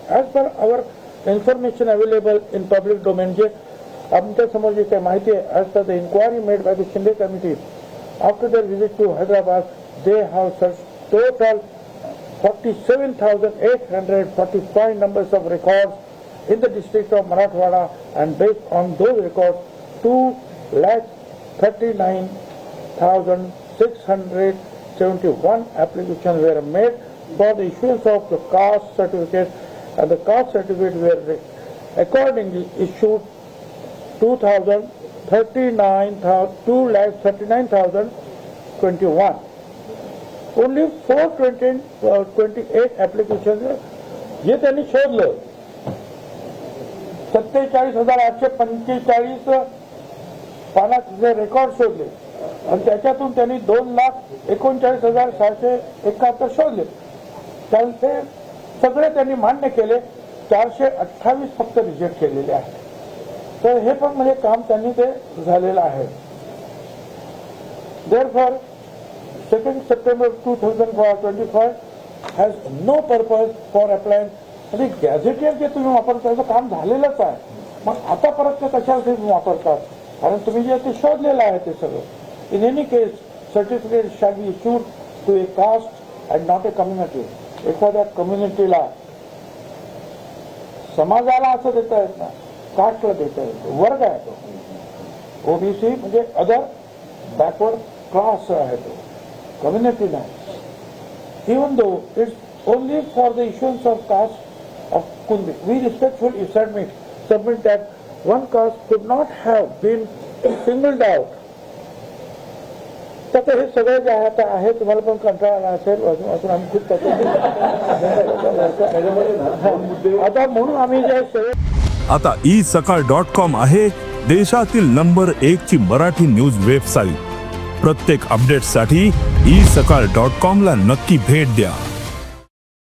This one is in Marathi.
As per our information available in public domain, जे आमच्या समोर जी काही माहिती आहे, as per the inquiry made by the Shinde committee after their visit to Hyderabad, they have searched total 47,845 numbers of records in the district of Marathwada, and based on those records, 2,39,671 applications were made for the issuance of the caste certificate, and the caste certificate were accordingly issued 2,39,021. Only 428 applications हे त्यांनी शोधलं. 47,845 पानाचे रेकॉर्ड शोधले आणि त्याच्यातून त्यांनी 2,39,671 शोधले. त्यांचे सगळे त्यांनी मान्य केले. 428 फक्त रिजेक्ट केलेले आहेत. तर हे पण म्हणजे काम त्यांनी ते झालेलं आहे. Therefore, 2nd September 2025 has no purpose for applying. म्हणजे गॅझेटियर जे तुम्ही वापरता त्याचं काम झालेलंच आहे. मग आता परत ते कशासाठी वापरतात? कारण तुम्ही जे ते शोधलेलं आहे ते सगळं. In any case certificate shall be issued to a caste and not a community. एखाद्या कम्युनिटीला, समाजाला असं देता येत नाही, कास्टला देता येतं. वर्ग आहे तो. ओबीसी म्हणजे अदर बॅकवर्ड क्लास आहे तो, कम्युनिटी नाही. Even though it's only for the issuance of caste of Kundi. We respectfully submit that one caste could not have been singled out. तर हे सगळं जे आहे तुम्हाला पण कंटाळा आला असेल असून आम्ही खूप आता म्हणून आम्ही जे आता isakal.com आहे देशातील नंबर 1 ची मराठी न्यूज वेबसाईट. प्रत्येक अपडेटसाठी isakal.com ला नक्की भेट द्या.